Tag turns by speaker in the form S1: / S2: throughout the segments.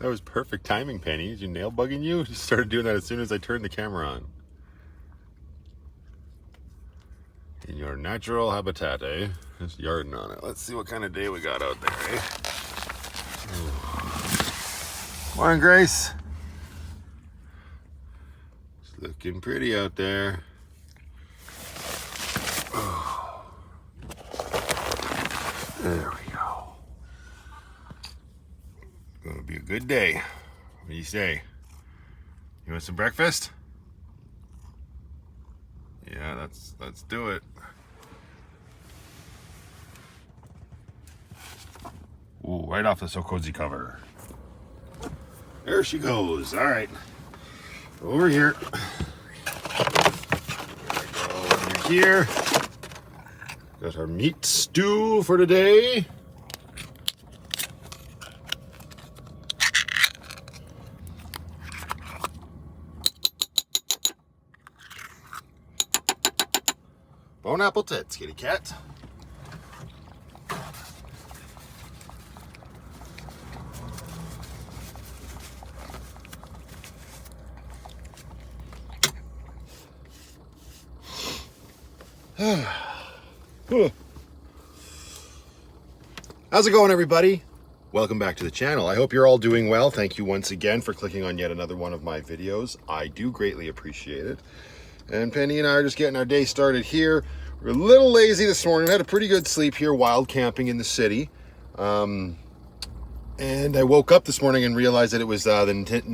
S1: That was perfect timing, Penny. Is you nail bugging you? Just started doing that as soon as I turned the camera on. In your natural habitat, eh? Just yarding on it. Let's see what kind of day we got out there, eh? Morning, Grace. It's looking pretty out there. There we go. Gonna be a good day. What do you say? You want some breakfast? Yeah, let's do it. Ooh, right off the So Cozy cover. There she goes. All right. Over here. Over here. Got our meat stew for today. Bone apple tits, kitty cat. How's it going, everybody? Welcome back to the channel. I hope you're all doing well. Thank you once again for clicking on yet another one of my videos. I do greatly appreciate it. And Penny and I are just getting our day started here. We're a little lazy this morning. We had a pretty good sleep here, wild camping in the city. And I woke up this morning and realized that it was I can't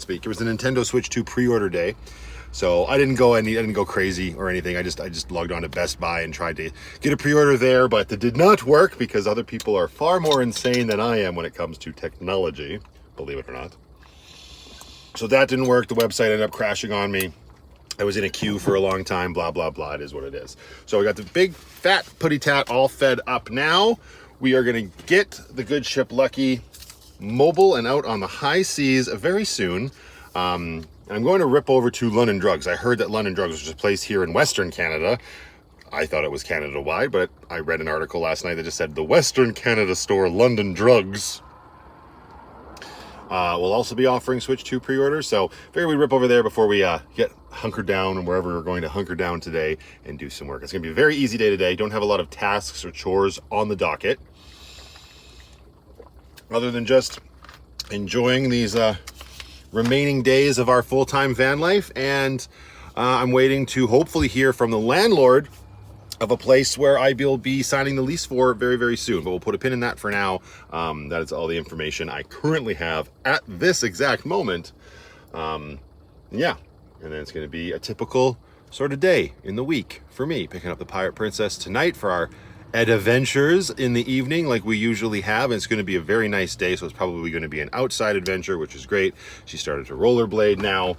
S1: speak. It was the Nintendo Switch 2 pre-order day. So I didn't go crazy or anything. I just logged on to Best Buy and tried to get a pre-order there, but it did not work because other people are far more insane than I am when it comes to technology, believe it or not. So that didn't work. The website ended up crashing on me. I was in a queue for a long time, blah, blah, blah. It is what it is. So we got the big fat putty tat all fed up now. We are going to get the good ship Lucky mobile and out on the high seas very soon. I'm going to rip over to London Drugs. I heard that London Drugs was a place here in Western Canada. I thought it was Canada-wide, but I read an article last night that just said the Western Canada store, London Drugs, will also be offering Switch 2 pre-orders. So figure we rip over there before we get hunkered down and wherever we're going to hunker down today and do some work. It's going to be a very easy day today. Don't have a lot of tasks or chores on the docket, other than just enjoying these remaining days of our full-time van life. And I'm waiting to hopefully hear from the landlord of a place where I will be signing the lease for very, very soon. But we'll put a pin in that for now. That is all the information I currently have at this exact moment. Yeah, and then it's going to be a typical sort of day in the week for me, picking up the Pirate Princess tonight for our adventures in the evening like we usually have. And it's going to be a very nice day, so it's probably going to be an outside adventure, which is great. She started to rollerblade now.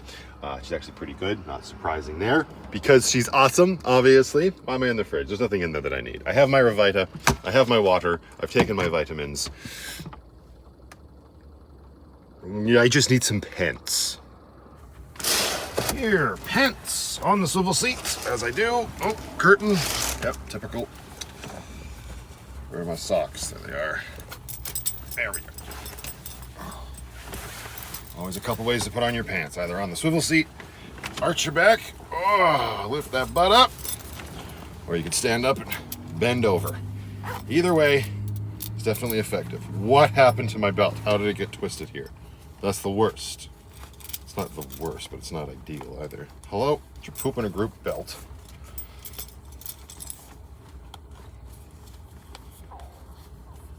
S1: She's actually pretty good, not surprising there, because she's awesome, obviously. Why am I in the fridge? There's nothing in there that I need. I have my Revita, I have my water, I've taken my vitamins. Yeah, I just need some pence. Here, pence on the swivel seat, as I do. Oh, curtain. Yep, typical. Where are my socks? There they are. There we go. Always a couple ways to put on your pants. Either on the swivel seat, arch your back, lift that butt up, or you can stand up and bend over. Either way, it's definitely effective. What happened to my belt? How did it get twisted here? That's the worst. It's not the worst, but it's not ideal either. Hello? Did you poop in a group belt?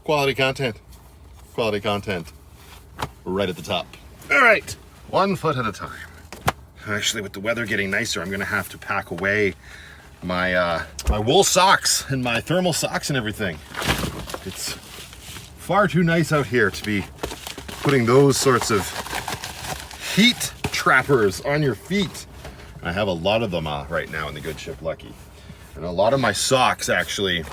S1: Quality content. Quality content. Right at the top. All right, 1 foot at a time. Actually, with the weather getting nicer, I'm gonna have to pack away my my wool socks and my thermal socks and everything. It's far too nice out here to be putting those sorts of heat trappers on your feet. I have a lot of them right now in the good ship Lucky. And a lot of my socks actually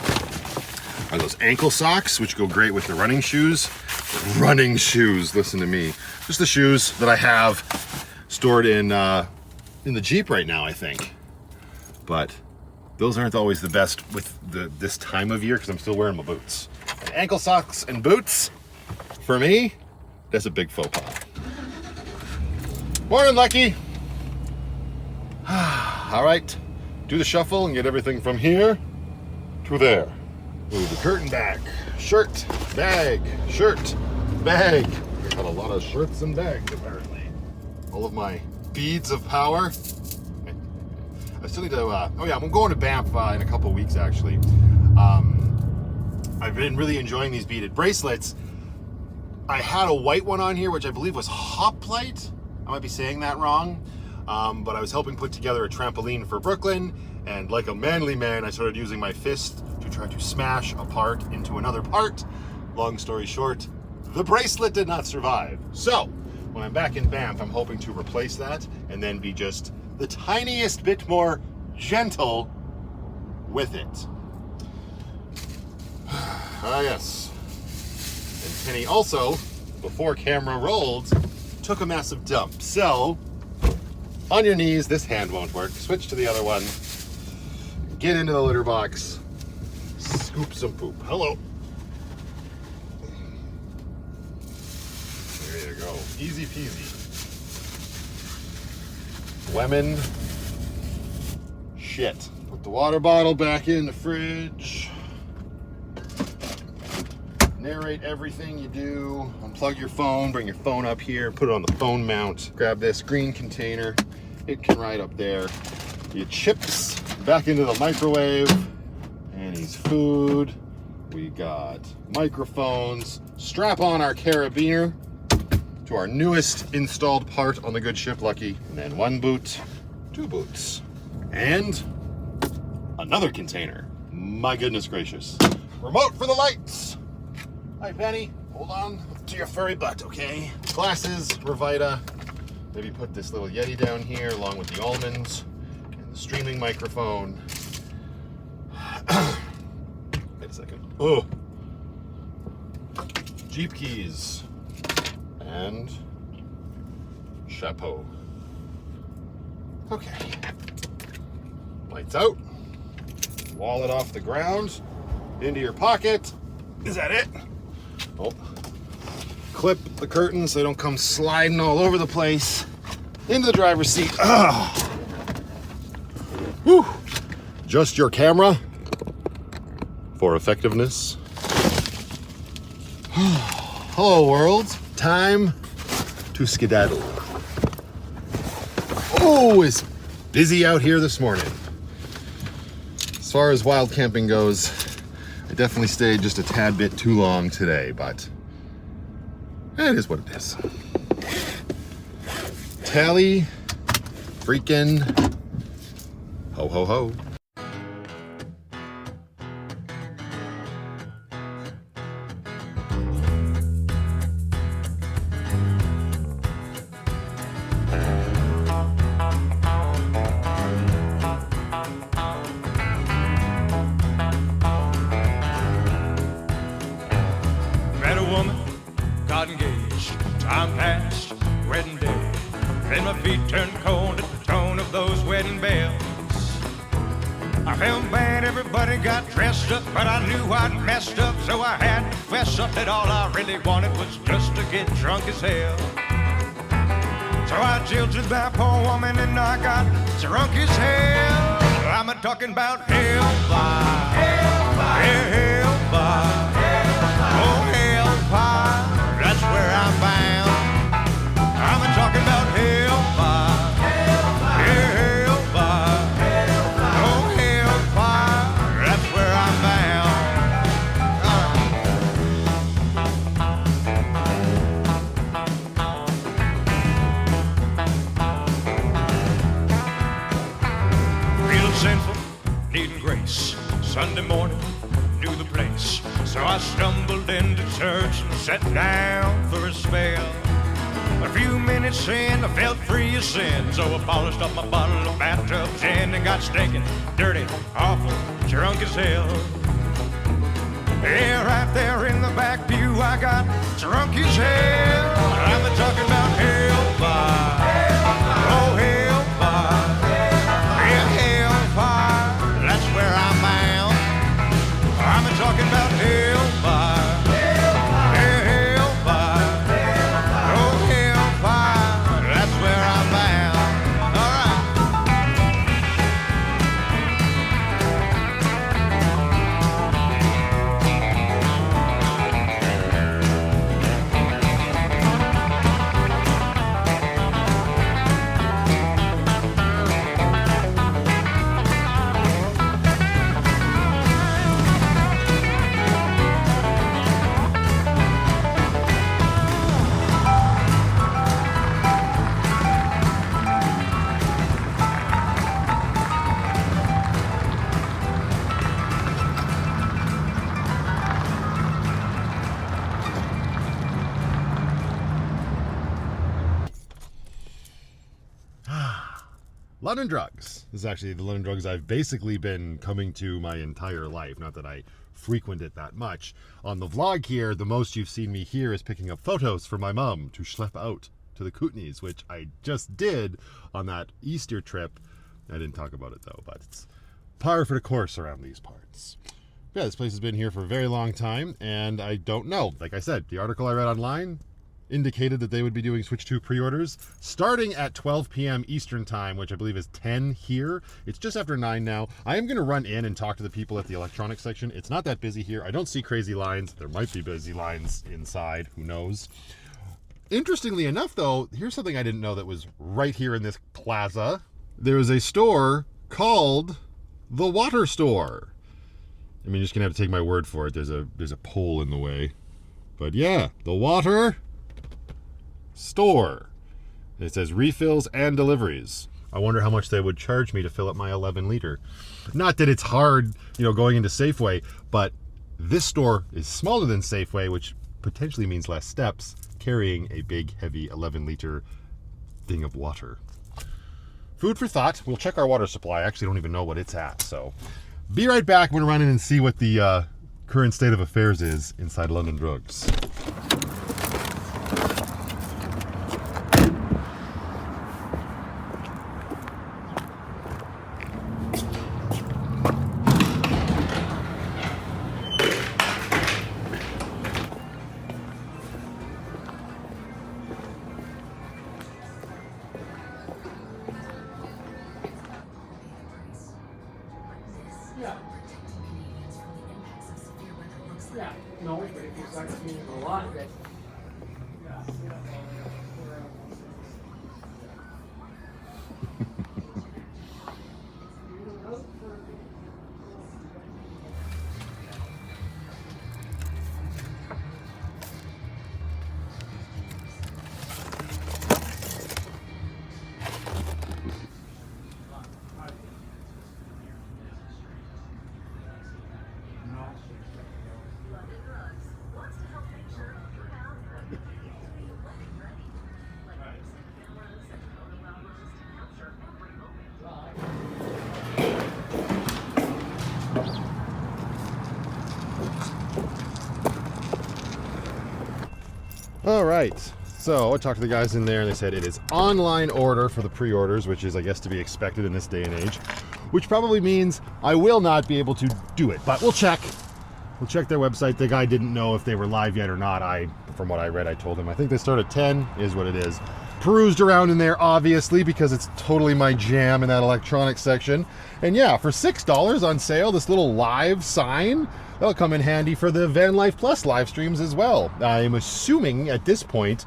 S1: are those ankle socks, which go great with the running shoes. Running shoes, listen to me. Just the shoes that I have stored in the Jeep right now, I think. But those aren't always the best with this time of year because I'm still wearing my boots. And ankle socks and boots, For me, that's a big faux pas. Morning, Lucky. All right, do the shuffle and get everything from here to there. Move the curtain back. Shirt, bag, shirt, bag. I got a lot of shirts and bags, apparently. All of my beads of power. I still need to, oh yeah, I'm going to Banff in a couple weeks, actually. I've been really enjoying these beaded bracelets. I had a white one on here, which I believe was Hoplite. I might be saying that wrong. But I was helping put together a trampoline for Brooklyn, and like a manly man, I started using my fist to try to smash a part into another part. Long story short, the bracelet did not survive. So, when I'm back in Banff, I'm hoping to replace that and then be just the tiniest bit more gentle with it. Ah, yes. And Penny also, before camera rolled, took a massive dump. So, on your knees, this hand won't work. Switch to the other one. Get into the litter box. Scoop some poop. Hello. There you go. Easy peasy. Lemon. Shit. Put the water bottle back in the fridge. Narrate everything you do. Unplug your phone, bring your phone up here, put it on the phone mount. Grab this green container. It can ride up there. Your chips back into the microwave. Annie's food. We got microphones. Strap on our carabiner to our newest installed part on the good ship, Lucky. And then one boot, two boots, and another container. My goodness gracious. Remote for the lights. Hi, Penny. Hold on to your furry butt, okay? Glasses, Revita. Maybe put this little Yeti down here along with the almonds and the streaming microphone. Wait a second. Oh. Jeep keys. And chapeau. Okay. Lights out. Wallet off the ground. Into your pocket. Is that it? Oh. Clip the curtains so they don't come sliding all over the place. Into the driver's seat. Whew. Just your camera for effectiveness. Hello, world. Time to skedaddle. Oh, it's busy out here this morning. As far as wild camping goes, I definitely stayed just a tad bit too long today, but it is what it is. Tally freaking ho ho ho.
S2: Met a woman, got engaged, time passed, wedding day. Then my feet turned cold at the tone of those wedding bells. I felt bad, everybody got dressed up, but I knew I'd messed up, so I had to fess up that all I really wanted was just to get drunk as hell. So I jilted that poor woman and I got drunk as hell. I'm a-talking about hellfire, yeah, hellfire, oh hellfire, that's where I'm bound. I'm a-talking about hellfire, yeah, hellfire, oh hellfire, that's where I'm bound. Real sinful, needing grace. Sunday morning, knew the place. So I stumbled into church and sat down for a spell. A few minutes in, I felt free of sin, so I polished off my bottle of bathtub gin and got stinking, dirty, awful, drunk as hell. Yeah, right there in the back pew, I got drunk as hell. I'm a-talking about hellfire, oh hellfire, yeah, hellfire, that's where I'm bound. I'm a-talking about hellfire, yeah, hellfire.
S1: London Drugs. This is actually the London Drugs I've basically been coming to my entire life. Not that I frequent it that much. On the vlog here, the most you've seen me here is picking up photos for my mom to schlep out to the Kootenays, which I just did on that Easter trip. I didn't talk about it though, but it's par for the course around these parts. Yeah, this place has been here for a very long time, and I don't know. Like I said, the article I read online indicated that they would be doing Switch 2 pre-orders starting at 12 p.m. Eastern time, which I believe is 10 here. It's just after 9 now. I am going to run in and talk to the people at the electronics section. It's not that busy here. I don't see crazy lines. There might be busy lines inside. Who knows? Interestingly enough, though, here's something I didn't know that was right here in this plaza. There is a store called The Water Store. I mean, you're just going to have to take my word for it. There's a pole in the way. But yeah, The Water Store. It says refills and deliveries. I wonder how much they would charge me to fill up my 11 liter. Not that it's hard, going into Safeway, but this store is smaller than Safeway, which potentially means less steps carrying a big, heavy 11 liter thing of water. Food for thought. We'll check our water supply. I actually don't even know what it's at, so be right back. I'm going to run in and see what the current state of affairs is inside London Drugs.
S3: Yeah, no, but if you start seeing a lot, that
S1: All right, so I talked to the guys in there and they said it is online order for the pre-orders, which is, I guess, to be expected in this day and age, which probably means I will not be able to do it, but we'll check. We'll check their website. The guy didn't know if they were live yet or not. From what I read, I told him, I think they start at 10 is what it is. Perused around in there, obviously, because it's totally my jam in that electronics section. And yeah, for $6 on sale, this little live sign, that'll come in handy for the Van Life Plus live streams as well. I'm assuming at this point,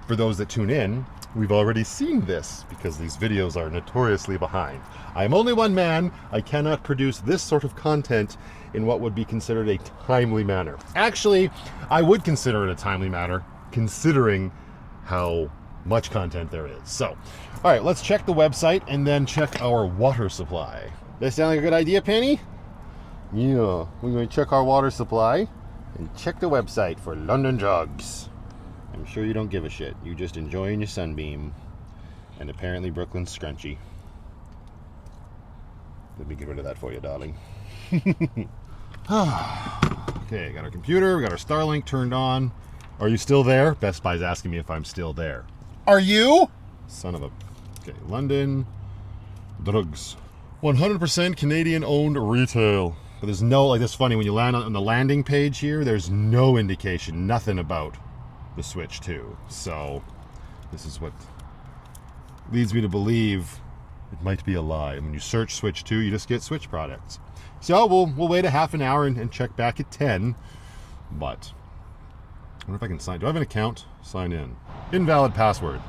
S1: for those that tune in, we've already seen this because these videos are notoriously behind. I am only one man. I cannot produce this sort of content in what would be considered a timely manner. Actually, I would consider it a timely manner, considering how much content there is. So, all right, let's check the website and then check our water supply. That sound like a good idea, Penny? Yeah, we're going to check our water supply and check the website for London Drugs. I'm sure you don't give a shit. You're just enjoying your sunbeam and apparently Brooklyn's scrunchy. Let me get rid of that for you, darling. Okay, got our computer, we got our Starlink turned on. Are you still there? Best Buy's asking me if I'm still there. Are you? Son of a... Okay, London Drugs. 100% Canadian-owned retail. But there's no... Like, that's funny. When you land on the landing page here, there's no indication, nothing about the Switch 2. So, this is what leads me to believe it might be a lie. When you search Switch 2, you just get Switch products. So, we'll wait a half an hour and check back at 10. But... I wonder if I can sign. Do I have an account? Sign in. Invalid password.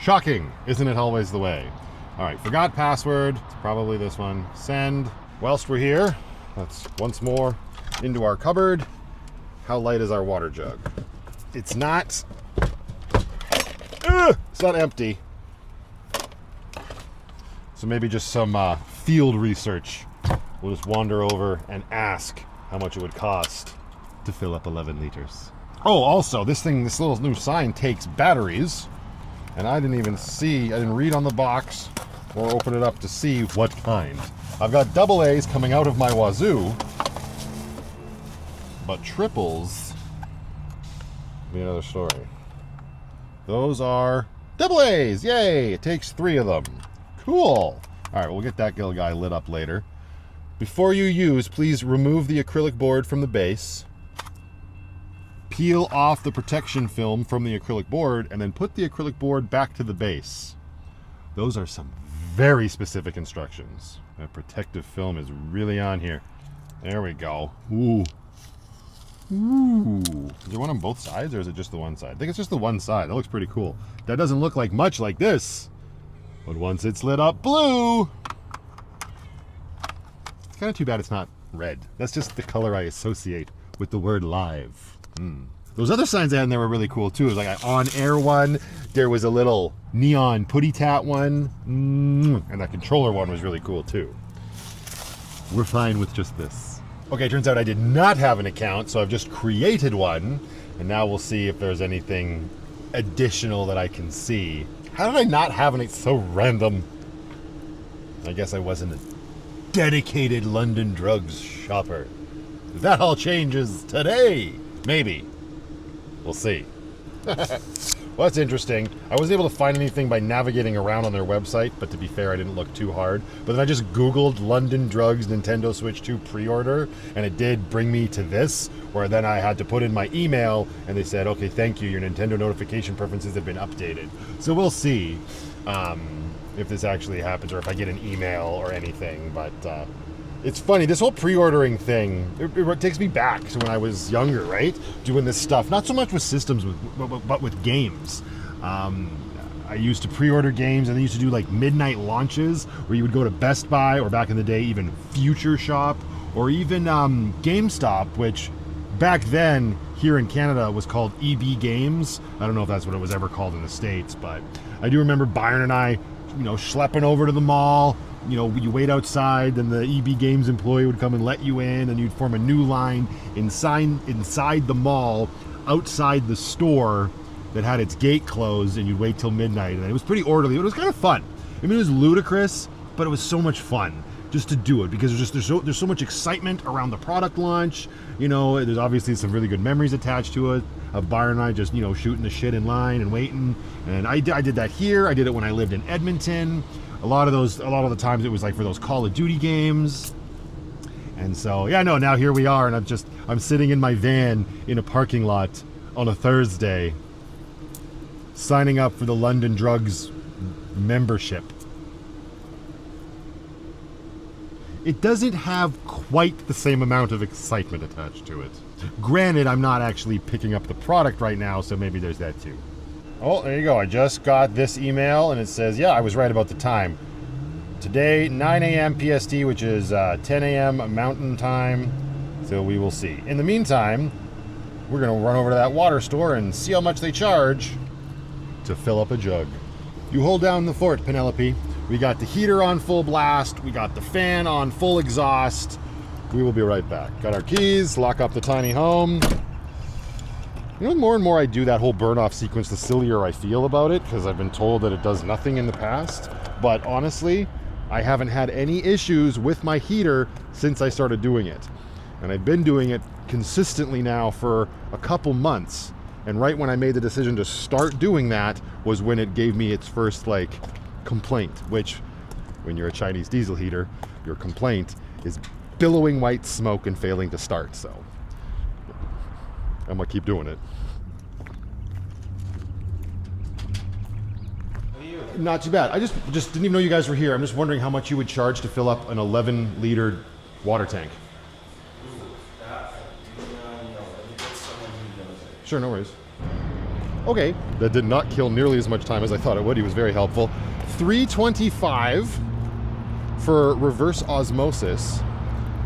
S1: Shocking. Isn't it always the way? All right, forgot password. It's probably this one. Send. Whilst we're here, let's once more into our cupboard. How light is our water jug? It's not... it's not empty. So maybe just some field research. We'll just wander over and ask how much it would cost to fill up 11 liters. Oh, also, this little new sign takes batteries. And I didn't read on the box or open it up to see what kind. I've got double A's coming out of my wazoo, but triples be another story. Those are double A's! Yay! It takes 3 of them. Cool! Alright, we'll get that little guy lit up later. Before you use, please remove the acrylic board from the base. Peel off the protection film from the acrylic board, and then put the acrylic board back to the base. Those are some very specific instructions. That protective film is really on here. There we go. Ooh. Ooh. Is there one on both sides, or is it just the one side? I think it's just the one side. That looks pretty cool. That doesn't look like much like this. But once it's lit up blue... It's kind of too bad it's not red. That's just the color I associate with the word live. Those other signs I had in there were really cool too. It was like an on-air one. There was a little neon putty tat one. And that controller one was really cool too. We're fine with just this. Okay, turns out I did not have an account, so I've just created one. And now we'll see if there's anything additional that I can see. How did I not have an account? So random. I guess I wasn't a dedicated London drugs shopper. That all changes today. Maybe. We'll see. Well, that's interesting. I wasn't able to find anything by navigating around on their website, but to be fair, I didn't look too hard. But then I just Googled London Drugs Nintendo Switch 2 pre-order, and it did bring me to this, where then I had to put in my email, and they said, okay, thank you, your Nintendo notification preferences have been updated. So we'll see if this actually happens, or if I get an email or anything, but... it's funny, this whole pre-ordering thing, it takes me back to when I was younger, right? Doing this stuff, not so much with systems, but with games. I used to pre-order games, and they used to do like midnight launches, where you would go to Best Buy, or back in the day, even Future Shop, or even GameStop, which back then, here in Canada, was called EB Games. I don't know if that's what it was ever called in the States, but I do remember Byron and I, schlepping over to the mall. You wait outside, then the EB Games employee would come and let you in, and you'd form a new line inside the mall, outside the store that had its gate closed, and you'd wait till midnight. And it was pretty orderly. It was kind of fun. I mean, it was ludicrous, but it was so much fun just to do it, because there's so much excitement around the product launch. There's obviously some really good memories attached to it of Byron and I just shooting the shit in line and waiting. And I did that here. I did it when I lived in Edmonton. A lot of the times it was like for those Call of Duty games. And so, yeah, no, now here we are, and I'm sitting in my van in a parking lot on a Thursday, signing up for the London Drugs membership. It doesn't have quite the same amount of excitement attached to it. Granted, I'm not actually picking up the product right now, so maybe there's that too. Oh, there you go. I just got this email, and it says, yeah, I was right about the time. Today, 9 a.m. PST, which is 10 a.m. Mountain Time. So we will see. In the meantime, we're going to run over to that water store and see how much they charge to fill up a jug. You hold down the fort, Penelope. We got the heater on full blast. We got the fan on full exhaust. We will be right back. Got our keys, lock up the tiny home. The more and more I do that whole burn-off sequence, the sillier I feel about it, because I've been told that it does nothing in the past. But honestly, I haven't had any issues with my heater since I started doing it. And I've been doing it consistently now for a couple months. And right when I made the decision to start doing that was when it gave me its first, complaint, which, when you're a Chinese diesel heater, your complaint is billowing white smoke and failing to start, so I'm gonna keep doing it. Not too bad. I just didn't even know you guys were here. I'm just wondering how much you would charge to fill up an 11-liter water tank. Sure, no worries. Okay, that did not kill nearly as much time as I thought it would. He was very helpful. $3.25 for reverse osmosis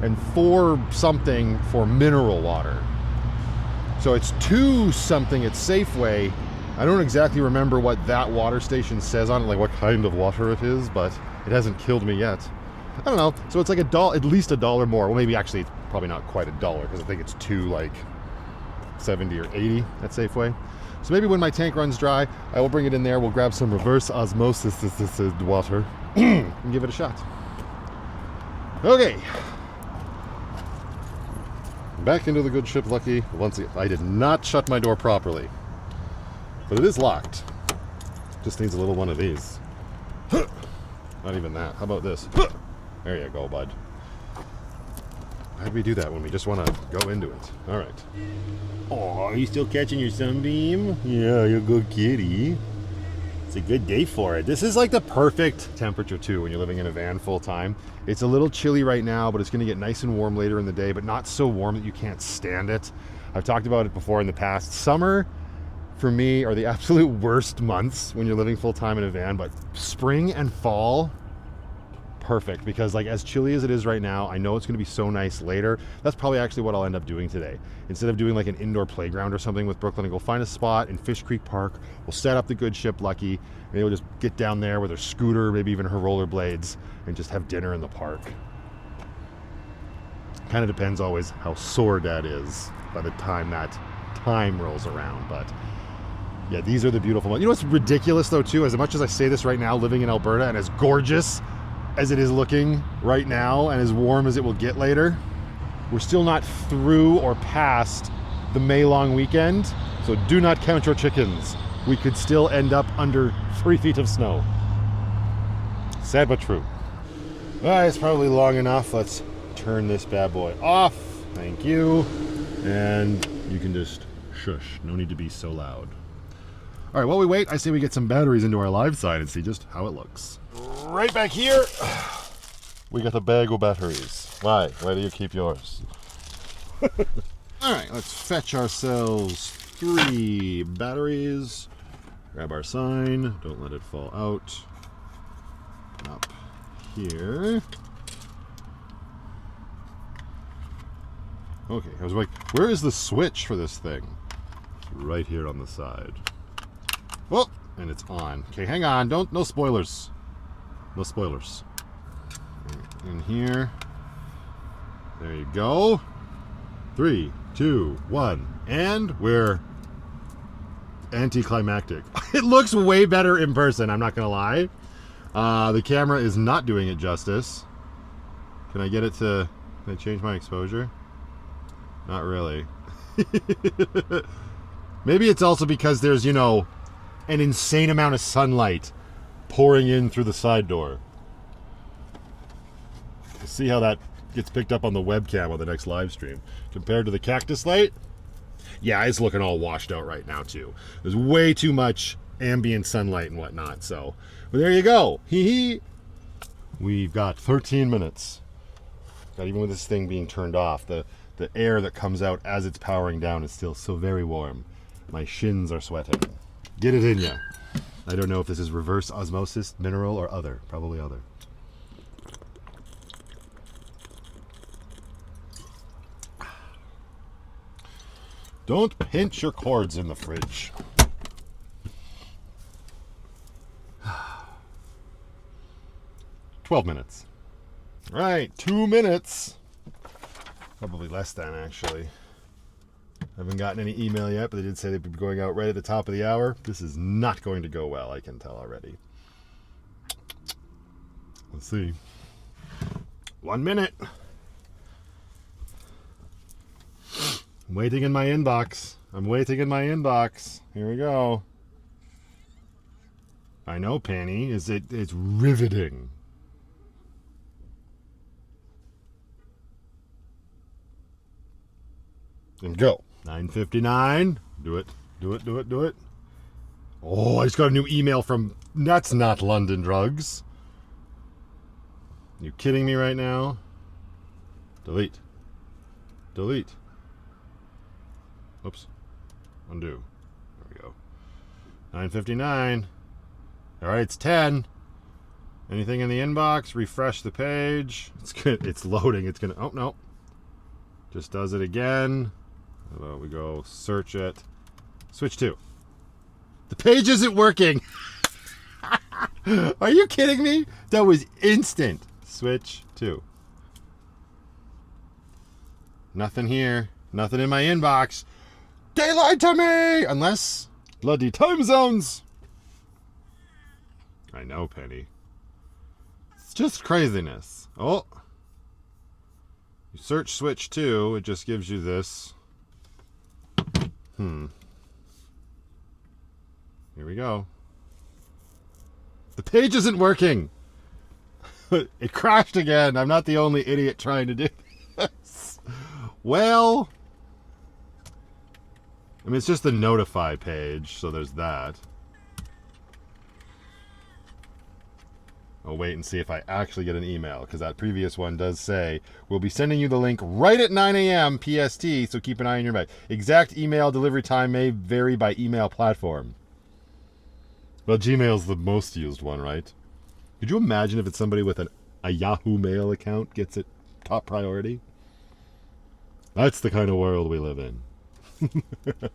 S1: and $4 something for mineral water. So it's $2 something at Safeway. I don't exactly remember what that water station says on it, what kind of water it is, but it hasn't killed me yet. I don't know. So it's like at least $1 more. Well, maybe actually it's probably not quite $1, because I think it's $2.70 or $2.80 at Safeway. So maybe when my tank runs dry, I will bring it in there. We'll grab some reverse osmosis water and give it a shot. Okay. Back into the good ship Lucky. Once again, I did not shut my door properly. But it is locked. Just needs a little one of these. Not even that. How about this? There you go, bud. How'd we do that when we just want to go into it? All right. Oh, are you still catching your sunbeam? Yeah, you're a good kitty. It's a good day for it. This is like the perfect temperature too when you're living in a van full time. It's a little chilly right now, but it's going to get nice and warm later in the day, but not so warm that you can't stand it. I've talked about it before in the past. Summer, for me, are the absolute worst months when you're living full time in a van, but spring and fall, perfect, because like as chilly as it is right now, I know it's going to be so nice later. That's probably actually what I'll end up doing today. Instead of doing like an indoor playground or something with Brooklyn, and go find a spot in Fish Creek Park. We'll set up the good ship Lucky. Maybe we'll just get down there with her scooter, maybe even her rollerblades, and just have dinner in the park. Kind of depends always how sore Dad is by the time that time rolls around, but yeah, these are the beautiful ones. You know what's ridiculous though too, as much as I say this right now, living in Alberta, and as gorgeous as it is looking right now and as warm as it will get later, we're still not through or past the May long weekend, so do not count your chickens. We could still end up under 3 feet of snow. Sad but true. All right, it's probably long enough. Let's turn this bad boy off. Thank you. And you can just shush. No need to be so loud. All right, while we wait, I say we get some batteries into our live side and see just how it looks. Right back here, we got a bag of batteries. Why? Why do you keep yours? All right, let's fetch ourselves 3 batteries. Grab our sign. Don't let it fall out. Up here. Okay, I was like, where is the switch for this thing? It's right here on the side. Oh, and it's on. Okay, hang on. No spoilers. No spoilers. In here. There you go. 3, 2, 1. And we're anticlimactic. It looks way better in person, I'm not going to lie. The camera is not doing it justice. Can I get it to... Can I change my exposure? Not really. Maybe it's also because there's, you know, an insane amount of sunlight pouring in through the side door. We'll see how that gets picked up on the webcam on the next live stream. Compared to the cactus light, yeah, it's looking all washed out right now too. There's way too much ambient sunlight and whatnot, so well, there you go. Hee hee. We've got 13 minutes. God, even with this thing being turned off, the air that comes out as it's powering down is still so very warm. My shins are sweating. Get it in ya. I don't know if this is reverse osmosis, mineral, or other. Probably other. Don't pinch your cords in the fridge. 12 minutes. Right, 2 minutes. Probably less than, actually. I haven't gotten any email yet, but they did say they'd be going out right at the top of the hour. This is not going to go well, I can tell already. Let's see. 1 minute. I'm waiting in my inbox. I'm waiting in my inbox. Here we go. I know, Penny. It's riveting. And go. 9:59. Do it. Do it, do it, do it. Oh, I just got a new email from... That's not London Drugs. You kidding me right now? Delete. Delete. Oops. Undo. There we go. 9:59. All right, it's 10. Anything in the inbox? Refresh the page. It's good. It's loading. It's gonna... Oh, no. Just does it again. We go search it. Switch to. The page isn't working. Are you kidding me? That was instant. Switch to. Nothing here. Nothing in my inbox. They lied to me! Unless Bloody time zones! I know, Penny. It's just craziness. Oh. You search switch 2, it just gives you this. Here we go. The page isn't working. It crashed again. I'm not the only idiot trying to do this. Well, I mean, it's just the notify page, so there's that. I'll wait and see if I actually get an email, because that previous one does say, we'll be sending you the link right at 9 a.m. PST, so keep an eye on your mail. Exact email delivery time may vary by email platform. Well, Gmail's the most used one, right? Could you imagine if it's somebody with a Yahoo Mail account gets it top priority? That's the kind of world we live in.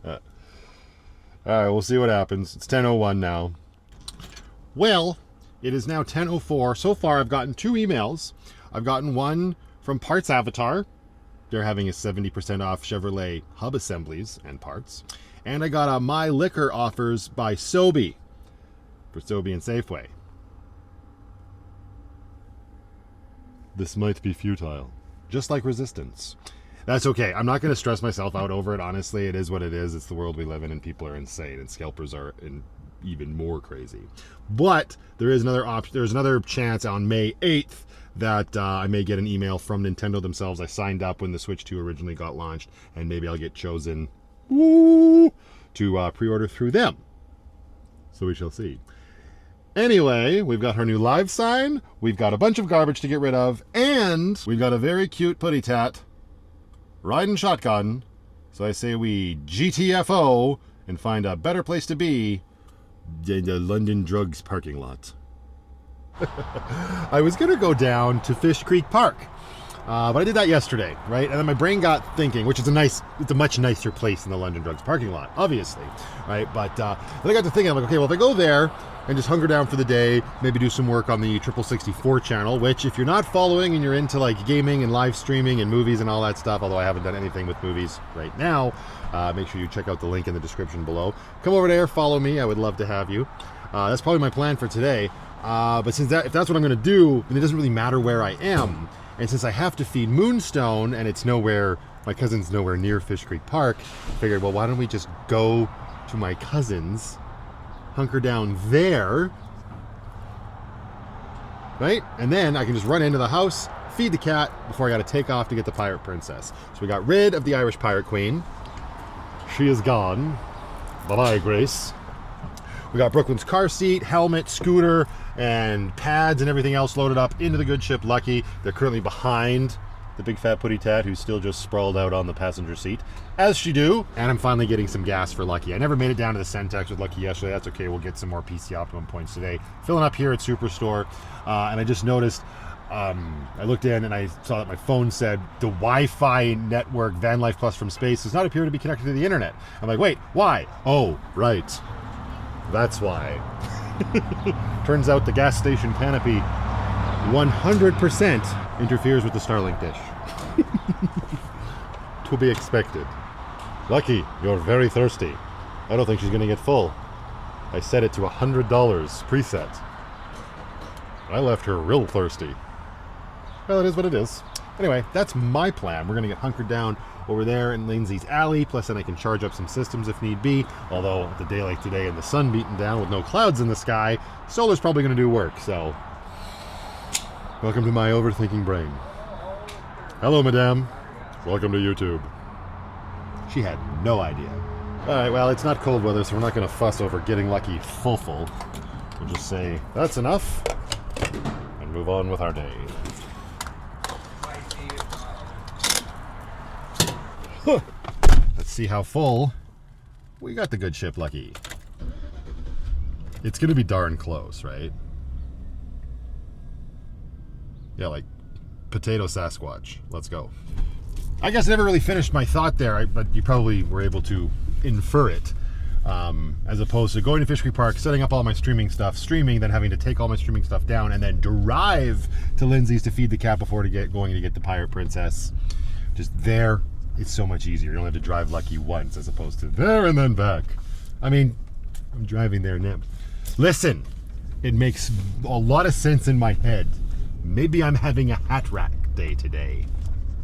S1: All right, we'll see what happens. It's 10:01 now. Well, it is now 10:04. So far, I've gotten 2 emails. I've gotten one from Parts Avatar. They're having a 70% off Chevrolet hub assemblies and parts. And I got a My Liquor offers by Sobe for Sobe and Safeway. This might be futile, just like resistance. That's okay. I'm not going to stress myself out over it. Honestly, it is what it is. It's the world we live in, and people are insane, and scalpers are even more crazy. But there is another option. There's another chance on May 8th that I may get an email from Nintendo themselves. I signed up when the Switch 2 originally got launched, and maybe I'll get chosen to pre-order through them. So we shall see. Anyway, we've got her new live sign, we've got a bunch of garbage to get rid of, and we've got a very cute putty tat riding shotgun. So I say we GTFO and find a better place to be than the London Drugs parking lot. I was going to go down to Fish Creek Park, but I did that yesterday, right? And then my brain got thinking, which is it's a much nicer place than the London Drugs parking lot, obviously, right? But then I got to thinking, I'm like, okay, well, if I go there and just hunker down for the day, maybe do some work on the Triple 64 channel, which if you're not following and you're into like gaming and live streaming and movies and all that stuff, although I haven't done anything with movies right now, make sure you check out the link in the description below. Come over there, follow me. I would love to have you. That's probably my plan for today. But if that's what I'm going to do, then it doesn't really matter where I am. And since I have to feed Moonstone and it's nowhere, my cousin's nowhere near Fish Creek Park, I figured, well, why don't we just go to my cousin's, hunker down there, right? And then I can just run into the house, feed the cat before I got to take off to get the Pirate Princess. So we got rid of the Irish Pirate Queen. She is gone. Bye-bye, Grace. We got Brooklyn's car seat, helmet, scooter, and pads and everything else loaded up into the good ship Lucky. They're currently behind the big fat putty tat who's still just sprawled out on the passenger seat, as she do. And I'm finally getting some gas for Lucky. I never made it down to the Centex with Lucky yesterday. That's okay. We'll get some more PC Optimum points today. Filling up here at Superstore. And I just noticed, I looked in and I saw that my phone said the Wi-Fi network VanLife Plus from space does not appear to be connected to the internet. I'm like, wait, why? Oh, right. That's why. Turns out the gas station canopy 100% interferes with the Starlink dish. To be expected. Lucky, you're very thirsty. I don't think she's going to get full. I set it to $100 preset. I left her real thirsty. Well, it is what it is. Anyway, that's my plan. We're going to get hunkered down over there in Lindsay's alley, plus then I can charge up some systems if need be. Although, the day like today and the sun beating down with no clouds in the sky, solar's probably going to do work, so... Welcome to my overthinking brain. Hello, madame. Welcome to YouTube. She had no idea. Alright, well, it's not cold weather, so we're not going to fuss over getting Lucky full. We'll just say, that's enough, and move on with our day. Let's see how full we got the good ship Lucky. It's going to be darn close, right? Yeah, like potato Sasquatch. Let's go. I guess I never really finished my thought there, but you probably were able to infer it. As opposed to going to Fish Creek Park, setting up all my streaming stuff, streaming, then having to take all my streaming stuff down, and then drive to Lindsay's to feed the cat before going to get the Pirate Princess. Just there, it's so much easier. You don't have to drive Lucky once as opposed to there and then back. I mean, I'm driving there now. Listen, it makes a lot of sense in my head. Maybe I'm having a hat rack day today.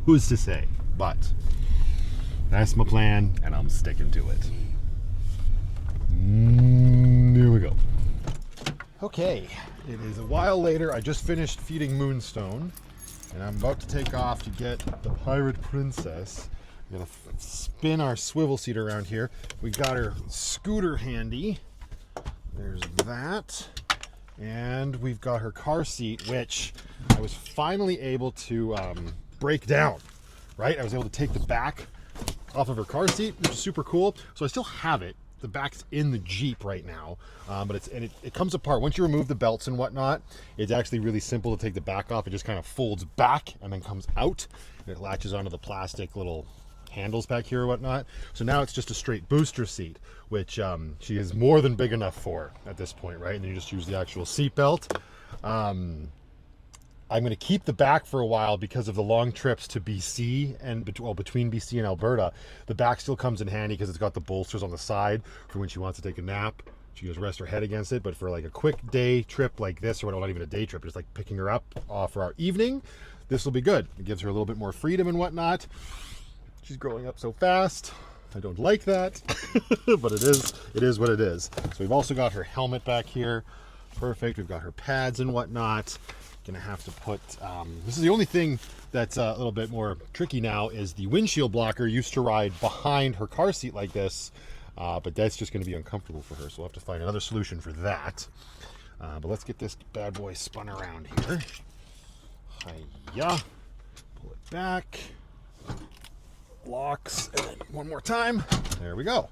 S1: Who's to say? But that's my plan, and I'm sticking to it. Here we go. Okay, it is a while later. I just finished feeding Moonstone, and I'm about to take off to get the Pirate Princess. I'm gonna spin our swivel seat around here. We got her scooter handy. There's that. And we've got her car seat, which I was finally able to break down, right? I was able to take the back off of her car seat, which is super cool. So I still have it. The back's in the Jeep right now, but it comes apart. Once you remove the belts and whatnot, it's actually really simple to take the back off. It just kind of folds back and then comes out. And it latches onto the plastic little handles back here or whatnot. So now it's just a straight booster seat, which she is more than big enough for at this point, right? And then you just use the actual seat belt. I'm going to keep the back for a while because of the long trips to BC and between BC and Alberta. The back still comes in handy because it's got the bolsters on the side for when she wants to take a nap. She can just rest her head against it. But for like a quick day trip like this, or not even a day trip, just like picking her up for our evening, this will be good. It gives her a little bit more freedom and whatnot. She's growing up so fast. I don't like that, but it is what it is. So we've also got her helmet back here. Perfect. We've got her pads and whatnot. Gonna have to put, this is the only thing that's a little bit more tricky now, is the windshield blocker used to ride behind her car seat like this, but that's just gonna be uncomfortable for her. So we'll have to find another solution for that. But let's get this bad boy spun around here. Hiya. Pull it back. Locks, and then one more time. There we go. All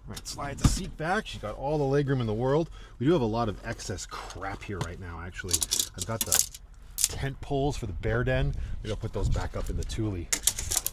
S1: right, slide the seat back. She's got all the legroom in the world. We do have a lot of excess crap here right now, actually. I've got the tent poles for the bear den. Maybe I'll put those back up in the Thule.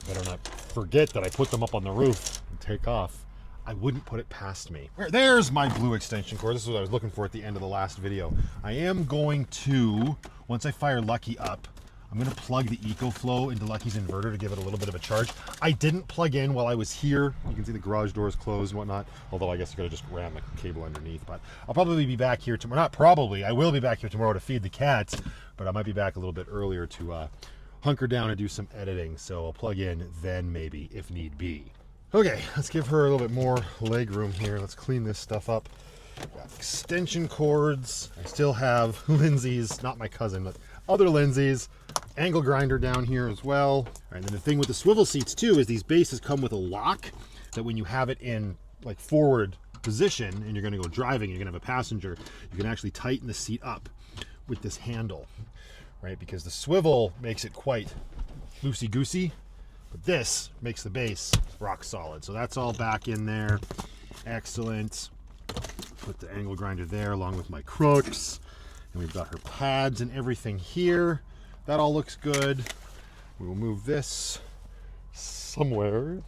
S1: Better not forget that I put them up on the roof and take off. I wouldn't put it past me. There's my blue extension cord. This is what I was looking for at the end of the last video. I am going to, once I fire Lucky up, I'm going to plug the EcoFlow into Lucky's inverter to give it a little bit of a charge. I didn't plug in while I was here. You can see the garage doors closed and whatnot, although I guess I could have just ran the cable underneath. But I'll probably be back here tomorrow. Not probably, I will be back here tomorrow to feed the cats, but I might be back a little bit earlier to hunker down and do some editing. So I'll plug in then maybe, if need be. Okay, let's give her a little bit more leg room here. Let's clean this stuff up. Got extension cords. I still have Lindsay's, not my cousin, but other Lindsay's angle grinder down here as well. All right, and then the thing with the swivel seats too is these bases come with a lock that when you have it in like forward position and you're going to go driving, you're going to have a passenger, you can actually tighten the seat up with this handle, right? Because the swivel makes it quite loosey-goosey, but this makes the base rock solid. So that's all back in there. Excellent. Put the angle grinder there along with my crooks. And we've got her pads and everything here. That all looks good. We will move this somewhere.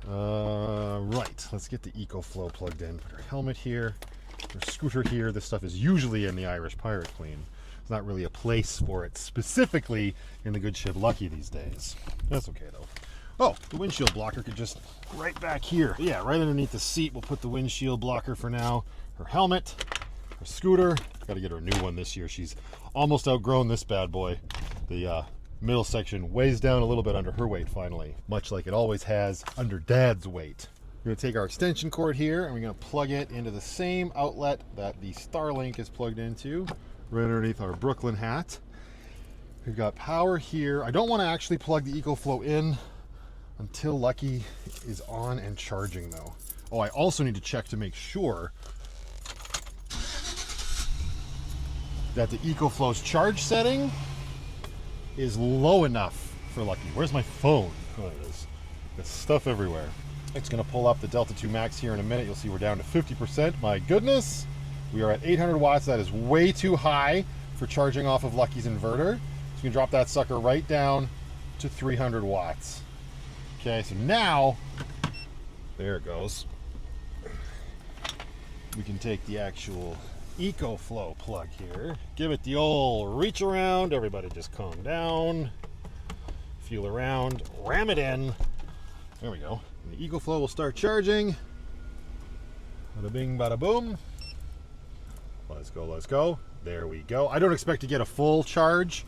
S1: Right, let's get the EcoFlow plugged in. Put her helmet here, her scooter here. This stuff is usually in the Irish Pirate Queen. There's not really a place for it specifically in the good ship Lucky these days. That's okay though. Oh, the windshield blocker could just right back here. Yeah, right underneath the seat. We'll put the windshield blocker for now. Her helmet. Her scooter, got to get her a new one this year. She's almost outgrown this bad boy. The middle section weighs down a little bit under her weight finally, much like it always has under Dad's weight. We're going to take our extension cord here and we're going to plug it into the same outlet that the Starlink is plugged into, right underneath our Brooklyn hat. We've got power here. I don't want to actually plug the EcoFlow in until Lucky is on and charging though. Oh, I also need to check to make sure that the EcoFlow's charge setting is low enough for Lucky. Where's my phone? Oh, it is. There's stuff everywhere. It's gonna pull up the Delta 2 Max here in a minute. You'll see we're down to 50%. My goodness. We are at 800 watts. That is way too high for charging off of Lucky's inverter. So we can drop that sucker right down to 300 watts. Okay, so now, there it goes. We can take the actual EcoFlow plug here, give it the old reach around. Everybody just calm down, feel around, ram it in. There we go. And the EcoFlow will start charging. Bada bing, bada boom. Let's go, let's go. There we go. I don't expect to get a full charge,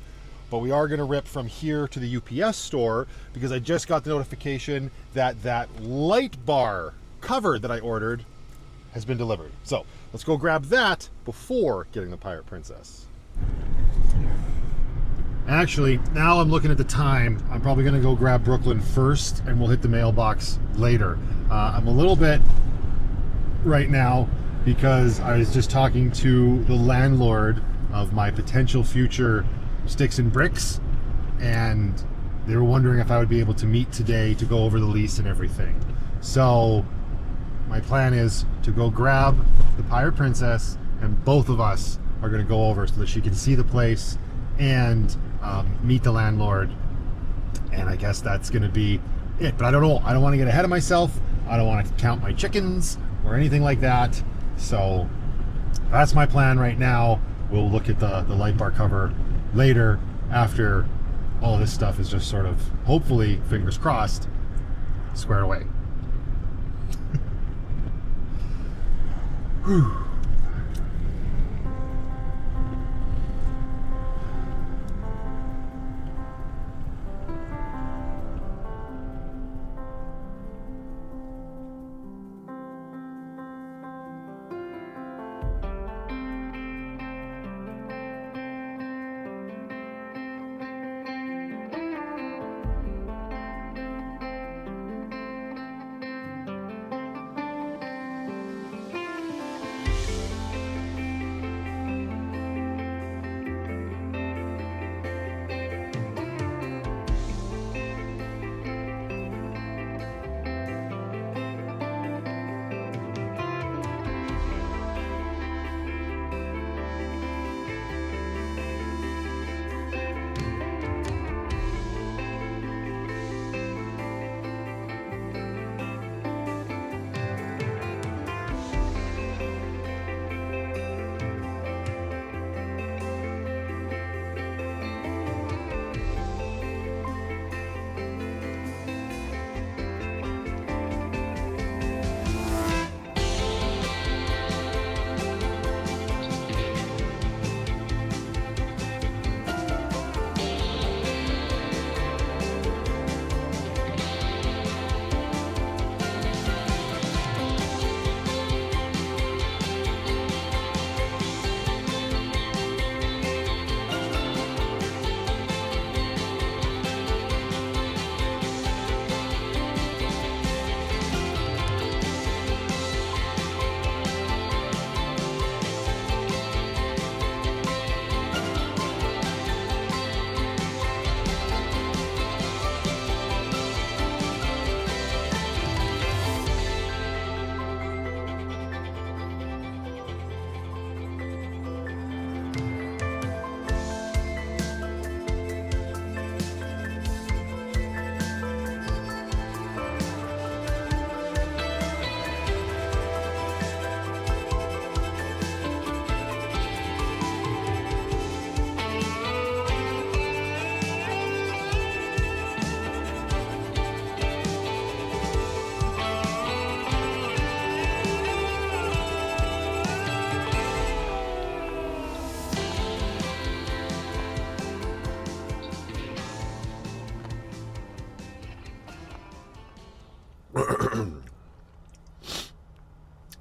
S1: but we are going to rip from here to the UPS store because I just got the notification that that light bar cover that I ordered has been delivered. So let's go grab that before getting the Pirate Princess. Actually, now I'm looking at the time. I'm probably going to go grab Brooklyn first and we'll hit the mailbox later. I'm a little bit right now because I was just talking to the landlord of my potential future Sticks and Bricks, and they were wondering if I would be able to meet today to go over the lease and everything. So my plan is to go grab the Pirate Princess, and both of us are going to go over so that she can see the place and meet the landlord. And I guess that's going to be it. But I don't know. I don't want to get ahead of myself. I don't want to count my chickens or anything like that. So that's my plan right now. We'll look at the light bar cover later after all this stuff is just sort of, hopefully, fingers crossed, squared away. Whew.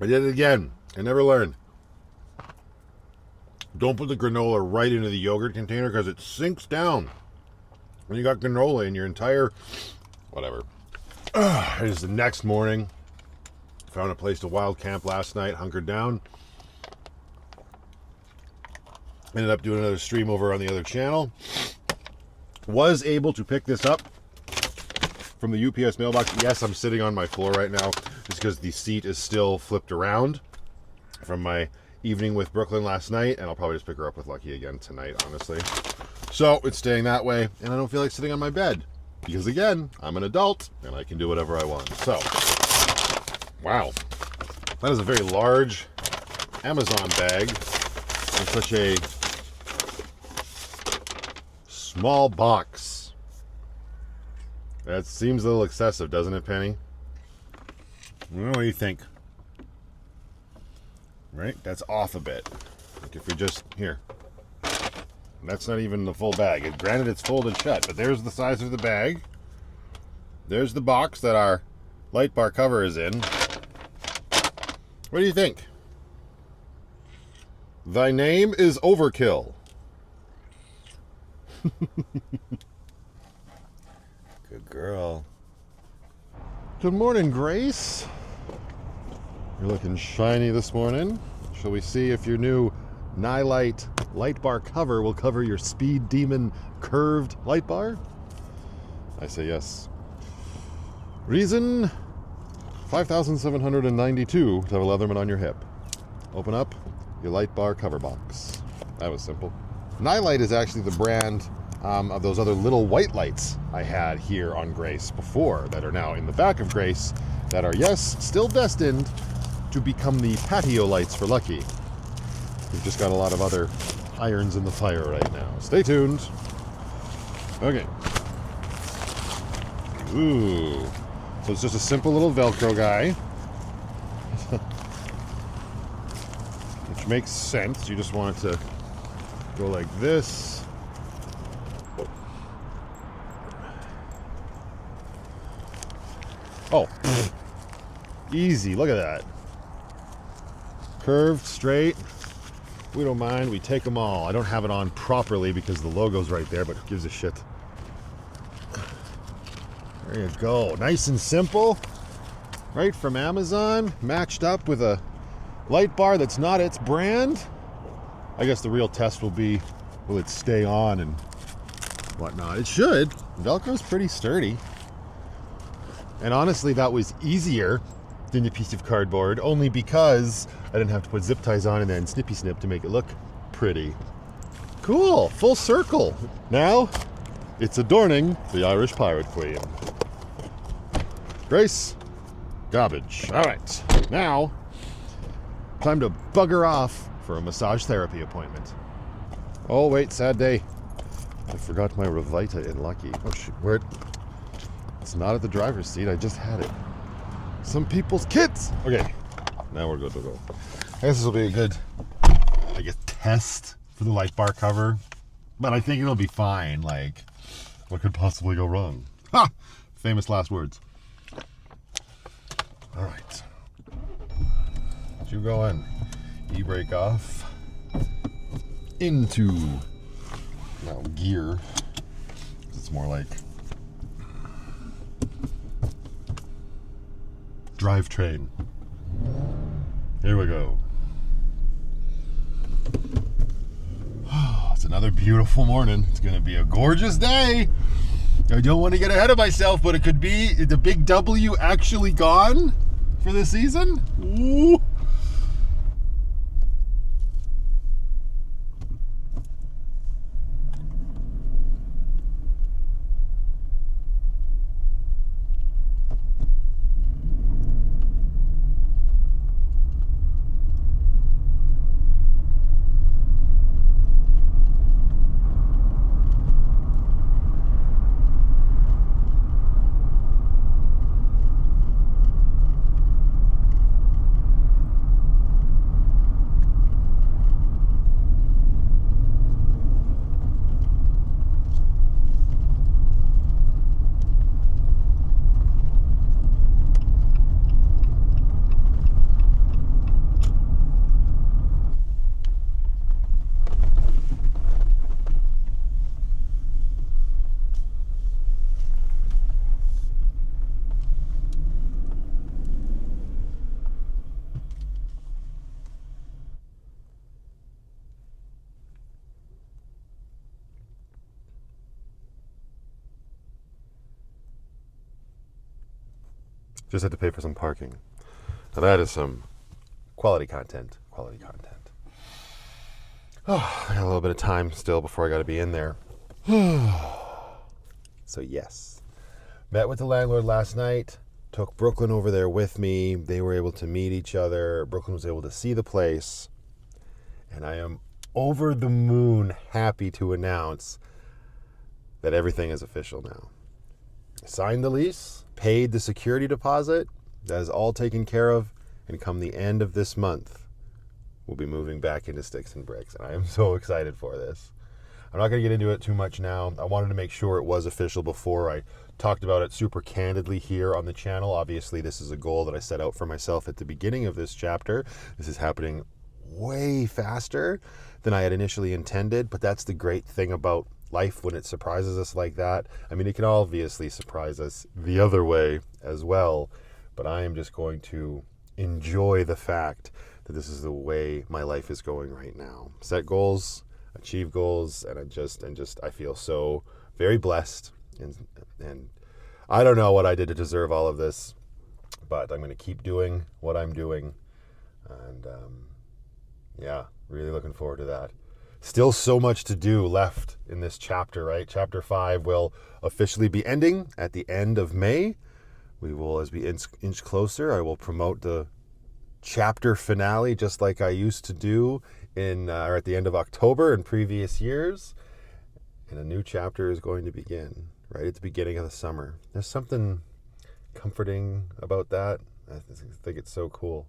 S1: I did it again. I never learn. Don't put the granola right into the yogurt container because it sinks down. When you got granola in your entire... whatever. It is the next morning. Found a place to wild camp last night. Hunkered down. Ended up doing another stream over on the other channel. Was able to pick this up from the UPS mailbox. Yes, I'm sitting on my floor right now just because the seat is still flipped around from my evening with Brooklyn last night, and I'll probably just pick her up with Lucky again tonight, honestly. So it's staying that way, and I don't feel like sitting on my bed because, again, I'm an adult and I can do whatever I want. So, wow, that is a very large Amazon bag in such a small box. That seems a little excessive, doesn't it, Penny? What do you think? right? That's off a bit. Like if we just, here. That's not even the full bag. Granted, it's folded shut, but there's the size of the bag. There's the box that our light bar cover is in. What do you think? Thy name is Overkill. Good girl. Good morning, Grace. You're looking shiny this morning. Shall we see if your new Nightlight light bar cover will cover your Speed Demon curved light bar? I say yes. Reason 5,792 to have a Leatherman on your hip. Open up your light bar cover box. That was simple. Nightlight is actually the brand of those other little white lights I had here on Grace before that are now in the back of Grace that are, yes, still destined to become the patio lights for Lucky. We've just got a lot of other irons in the fire right now. Stay tuned. Okay. Ooh. So it's just a simple little Velcro guy. Which makes sense. You just want it to go like this. Oh. Easy. Look at that. Curved, straight. We don't mind. We take them all. I don't have it on properly because the logo's right there, but who gives a shit? There you go. Nice and simple. Right from Amazon. Matched up with a light bar that's not its brand. I guess the real test will be, will it stay on and whatnot? It should. Velcro's pretty sturdy. And honestly, that was easier than a piece of cardboard, only because I didn't have to put zip ties on and then snippy snip to make it look pretty. Cool, full circle. Now, it's adorning the Irish Pirate Queen. Grace, garbage. All right, now, time to bugger off for a massage therapy appointment. Oh wait, sad day. I forgot my Revita in Lucky. Oh shoot, where? It's not at the driver's seat, I just had it. Some people's kids. Okay, now we're good to go. I guess this will be a good, I guess, test for the light bar cover. But I think it'll be fine. Like, what could possibly go wrong? Ha! Famous last words. All right. You go in. E-brake off. Into now gear. It's more like drivetrain. Here we go. It's another beautiful morning. It's going to be a gorgeous day. I don't want to get ahead of myself, but it could be the big W actually gone for this season. Ooh. Just had to pay for some parking. Now that is some quality content. Quality content. Oh, I got a little bit of time still before I got to be in there. So yes, met with the landlord last night. Took Brooklyn over there with me. They were able to meet each other. Brooklyn was able to see the place. And I am over the moon happy to announce that everything is official now. Signed the lease, paid the security deposit. That is all taken care of. And come the end of this month, will be moving back into Sticks and Bricks. And I am so excited for this. I'm not going to get into it too much now. I wanted to make sure it was official before I talked about it super candidly here on the channel. Obviously, this is a goal that I set out for myself at the beginning of this chapter. This is happening way faster than I had initially intended, but that's the great thing about life when it surprises us like that. I mean, it can obviously surprise us the other way as well, but I am just going to enjoy the fact that this is the way my life is going right now. Set goals, achieve goals, and I feel so very blessed, and I don't know what I did to deserve all of this, but I'm going to keep doing what I'm doing, and yeah, really looking forward to that. Still so much to do left in this chapter, right? Chapter 5 will officially be ending at the end of May. We will, as we inch closer, I will promote the chapter finale just like I used to do or at the end of October in previous years, and a new chapter is going to begin right at the beginning of the summer. There's something comforting about that. I think it's so cool,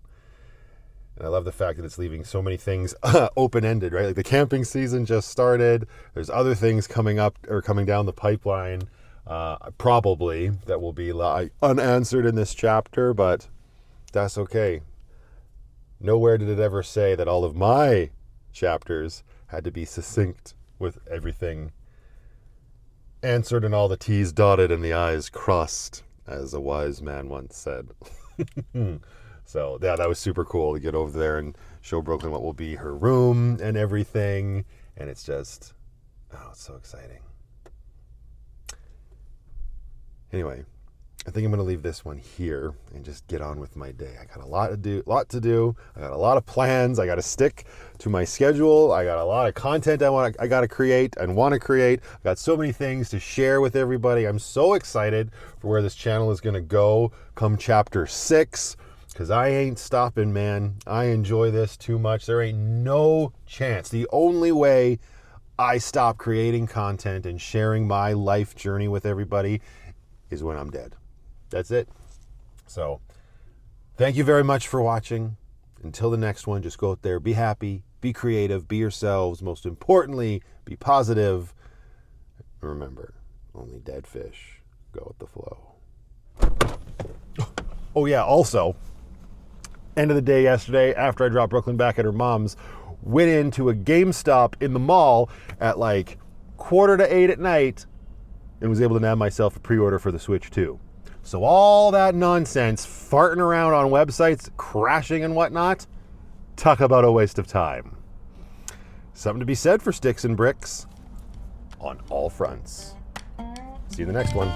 S1: and I love the fact that it's leaving so many things open-ended, right? Like the camping season just started. There's other things coming up or coming down the pipeline, probably that will be unanswered in this chapter, but that's okay. Nowhere did it ever say that all of my chapters had to be succinct with everything answered and all the T's dotted and the I's crossed, as a wise man once said. So yeah, that was super cool to get over there and show Brooklyn what will be her room and everything. And it's just, it's so exciting. Anyway, I think I'm going to leave this one here and just get on with my day. I got a lot to do. I got a lot of plans. I got to stick to my schedule. I got a lot of content I got to create and want to create. I got so many things to share with everybody. I'm so excited for where this channel is going to go come chapter 6, because I ain't stopping, man. I enjoy this too much. There ain't no chance. The only way I stop creating content and sharing my life journey with everybody is when I'm dead. That's it. So thank you very much for watching. Until the next one, just go out there, be happy, be creative, be yourselves. Most importantly, be positive. Remember, only dead fish go with the flow. Oh yeah, also, end of the day yesterday, after I dropped Brooklyn back at her mom's, went into a GameStop in the mall at like 7:45 at night and was able to nab myself a pre-order for the Switch 2. So all that nonsense, farting around on websites, crashing and whatnot, talk about a waste of time. Something to be said for Sticks and Bricks on all fronts. See you in the next one.